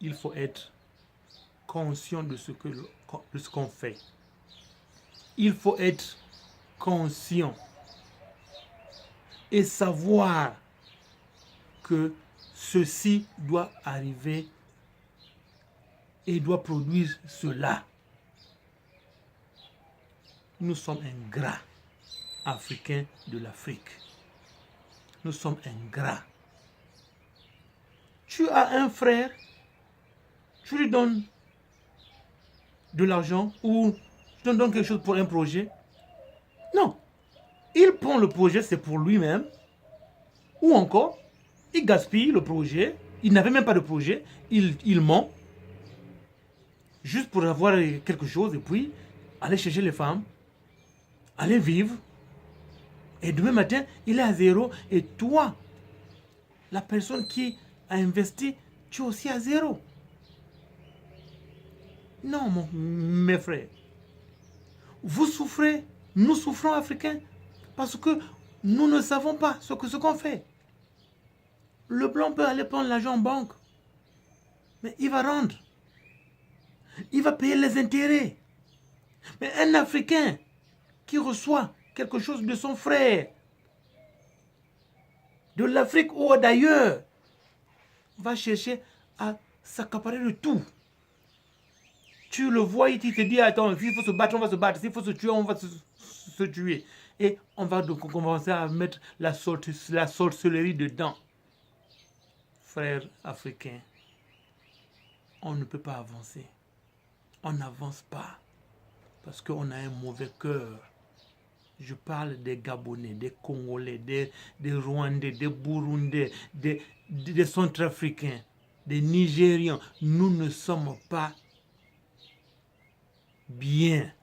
il faut être conscient de ce qu'on fait. Il faut être conscient et savoir que ceci doit arriver et doit produire cela. Nous sommes ingrats, Africains de l'Afrique. Nous sommes ingrats. Tu as un frère, tu lui donnes de l'argent ou tu lui donnes quelque chose pour un projet. Non. Il prend le projet, c'est pour lui-même. Ou encore, il gaspille le projet. Il n'avait même pas de projet. Il ment. Juste pour avoir quelque chose et puis aller chercher les femmes. Aller vivre. Et demain matin, il est à zéro. Et toi, la personne qui a investi, tu es aussi à zéro. Non, mes frères. Vous souffrez, nous souffrons Africains, parce que nous ne savons pas ce qu'on fait. Le blanc peut aller prendre l'argent en banque, mais il va rendre. Il va payer les intérêts. Mais un Africain qui reçoit quelque chose de son frère, de l'Afrique ou d'ailleurs, va chercher à s'accaparer de tout. Tu le vois, il te dit, attends, s'il faut se battre, on va se battre. S'il faut se tuer, on va se tuer. Et on va donc commencer à mettre la sorcellerie dedans. Frères africains, on ne peut pas avancer. On n'avance pas. Parce qu'on a un mauvais cœur. Je parle des Gabonais, des Congolais, des Rwandais, des Burundais, des Centrafricains, des Nigérians. Nous ne sommes pas bien.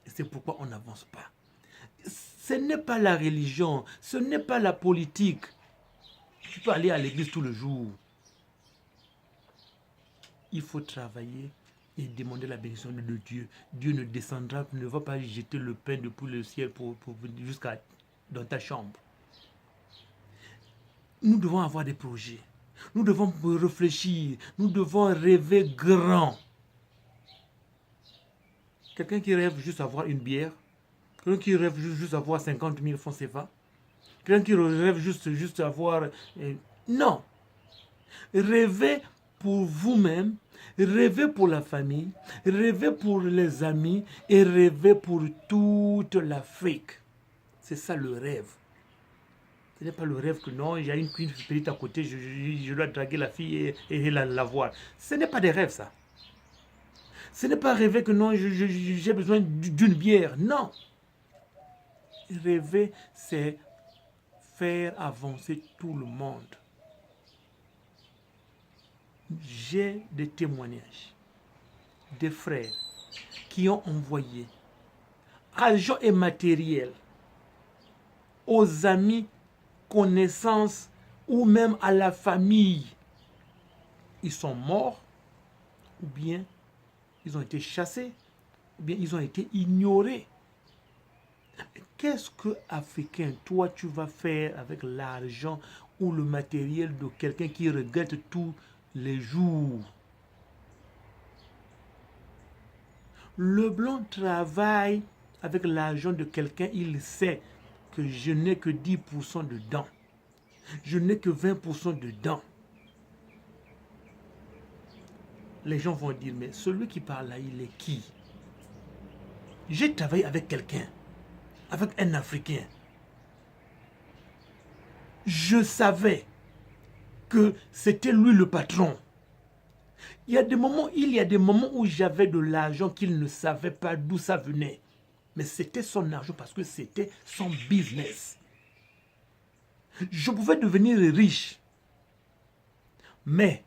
Et c'est pourquoi on n'avance pas. Ce n'est pas la religion, ce n'est pas la politique. Tu peux aller à l'église tous les jours. Il faut travailler et demander la bénédiction de Dieu. Dieu ne descendra, ne va pas jeter le pain depuis le ciel pour venir jusqu'à dans ta chambre. Nous devons avoir des projets. Nous devons réfléchir. Nous devons rêver grand. Quelqu'un qui rêve juste avoir une bière, quelqu'un qui rêve juste avoir 50 000 francs CFA, quelqu'un qui rêve juste avoir... non. Rêvez pour vous-même, rêvez pour la famille, rêvez pour les amis et rêvez pour toute l'Afrique. C'est ça le rêve. Ce n'est pas le rêve que non, il y a une petite à côté, je dois draguer la fille et la voir. Ce n'est pas des rêves, ça. Ce n'est pas rêver que non, j'ai besoin d'une bière. Non. Rêver, c'est faire avancer tout le monde. J'ai des témoignages des frères qui ont envoyé argent et matériel aux amis, connaissances ou même à la famille. Ils sont morts ou bien ils ont été chassés ou bien ils ont été ignorés. Qu'est-ce que, Africain, toi, tu vas faire avec l'argent ou le matériel de quelqu'un qui regrette tous les jours? Le blanc travaille avec l'argent de quelqu'un, il sait que je n'ai que 10% dedans. Je n'ai que 20% dedans. Les gens vont dire, mais celui qui parle là, il est qui? J'ai travaillé avec quelqu'un, avec un Africain. Je savais que c'était lui le patron. Il y a des moments où j'avais de l'argent qu'il ne savait pas d'où ça venait. Mais c'était son argent parce que c'était son business. Je pouvais devenir riche. Mais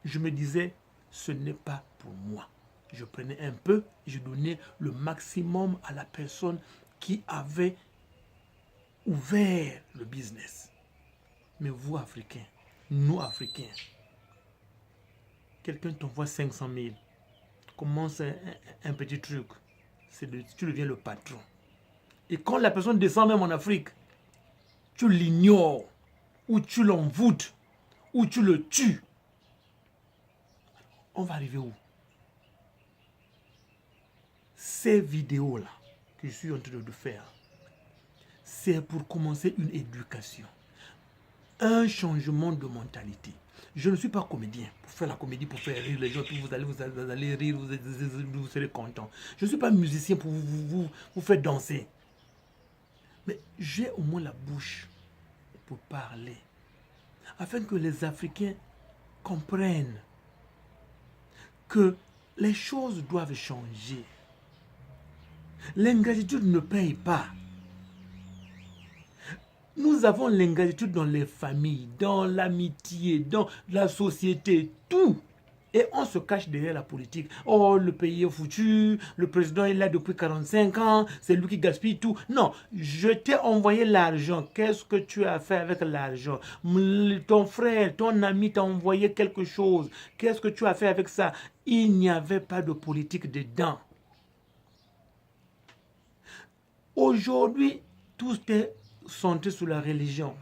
je me disais, ce n'est pas pour moi. Je prenais un peu, je donnais le maximum à la personne qui avait ouvert le business. Mais vous, Africains, nous, Africains, quelqu'un t'envoie 500 000, commence un petit truc, tu deviens le patron. Et quand la personne descend même en Afrique, tu l'ignores, ou tu l'envoûtes, ou tu le tues. on va arriver où? Ces vidéos-là que je suis en train de faire, c'est pour commencer une éducation, un changement de mentalité. Je ne suis pas comédien pour faire la comédie, pour faire rire les gens, puis vous allez rire, vous serez content. Je ne suis pas musicien pour vous faire danser. Mais j'ai au moins la bouche pour parler, afin que les Africains comprennent que les choses doivent changer. L'ingratitude ne paye pas. Nous avons l'ingratitude dans les familles, dans l'amitié, dans la société, tout. Et on se cache derrière la politique. Oh, le pays est foutu, le président est là depuis 45 ans, c'est lui qui gaspille tout. Non, je t'ai envoyé l'argent. Qu'est-ce que tu as fait avec l'argent? Ton frère, ton ami t'a envoyé quelque chose. Qu'est-ce que tu as fait avec ça? Il n'y avait pas de politique dedans. Aujourd'hui, tout est centré sur la religion.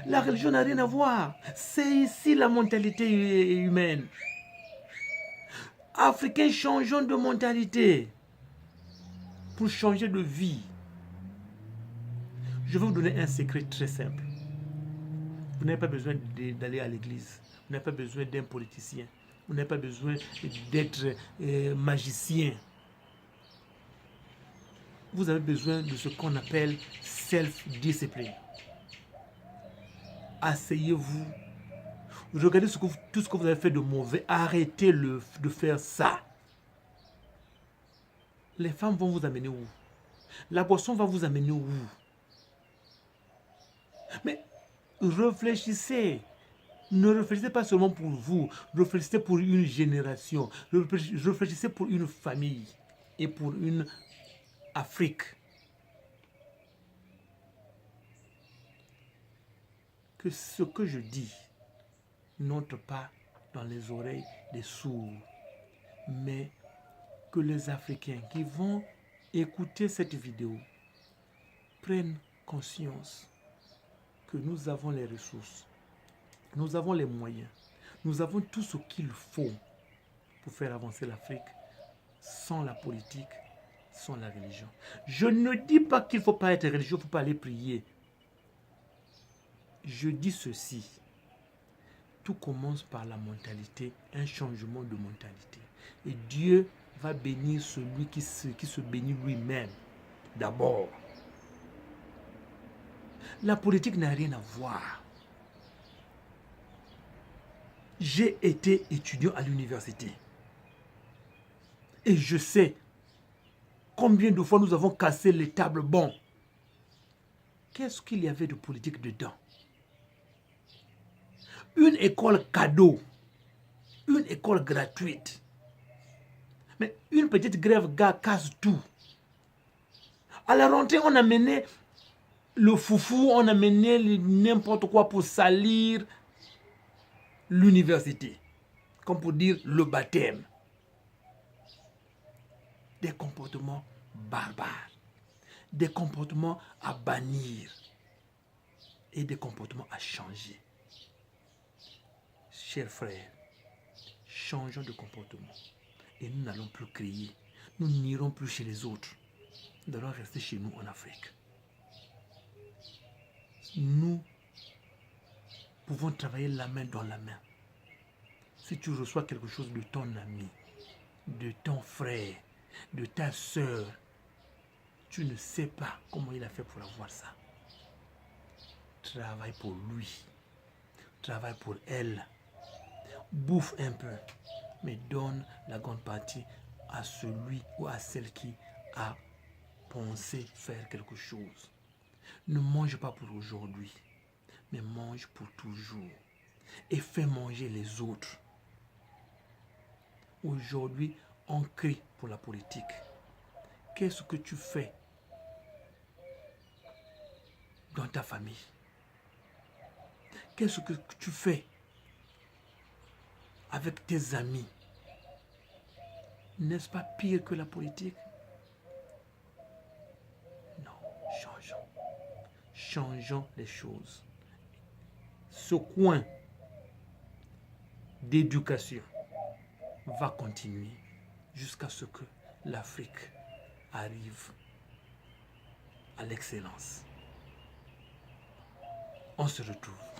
La religion n'a rien à voir. C'est ici la mentalité humaine. Africains, changeons de mentalité pour changer de vie. Je vais vous donner un secret très simple. Vous n'avez pas besoin d'aller à l'église. Vous n'avez pas besoin d'un politicien. Vous n'avez pas besoin d'être magicien. Vous avez besoin de ce qu'on appelle self-discipline. Asseyez-vous. Regardez tout ce que vous avez fait de mauvais. Arrêtez de faire ça. Les femmes vont vous amener où? La boisson va vous amener où? Mais réfléchissez. Ne réfléchissez pas seulement pour vous. Réfléchissez pour une génération. Réfléchissez pour une famille et pour une Afrique. Que ce que je dis n'entre pas dans les oreilles des sourds, mais que les Africains qui vont écouter cette vidéo prennent conscience que nous avons les ressources, nous avons les moyens, nous avons tout ce qu'il faut pour faire avancer l'Afrique sans la politique, sans la religion. Je ne dis pas qu'il ne faut pas être religieux, il ne faut pas aller prier. Je dis ceci. Tout commence par la mentalité, un changement de mentalité. Et Dieu va bénir celui qui se bénit lui-même. D'abord, la politique n'a rien à voir. J'ai été étudiant à l'université. Et je sais combien de fois nous avons cassé les tables bancs. Qu'est-ce qu'il y avait de politique dedans? Une école cadeau, une école gratuite. Mais une petite grève casse tout. À la rentrée, on a mené le foufou, on a mené n'importe quoi pour salir l'université. Comme pour dire le baptême. Des comportements barbares. Des comportements à bannir. Et des comportements à changer. Chers frères, changeons de comportement. Et nous n'allons plus crier. Nous n'irons plus chez les autres. Nous allons rester chez nous en Afrique. Nous pouvons travailler la main dans la main. Si tu reçois quelque chose de ton ami, de ton frère, de ta soeur, tu ne sais pas comment il a fait pour avoir ça. Travaille pour lui. Travaille pour elle. Bouffe un peu, mais donne la grande partie à celui ou à celle qui a pensé faire quelque chose. Ne mange pas pour aujourd'hui, mais mange pour toujours. Et fais manger les autres. Aujourd'hui, on crie pour la politique. Qu'est-ce que tu fais dans ta famille? Qu'est-ce que tu fais avec tes amis? N'est-ce pas pire que la politique? Non, changeons. Changeons les choses. Ce coin d'éducation va continuer jusqu'à ce que l'Afrique arrive à l'excellence. On se retrouve.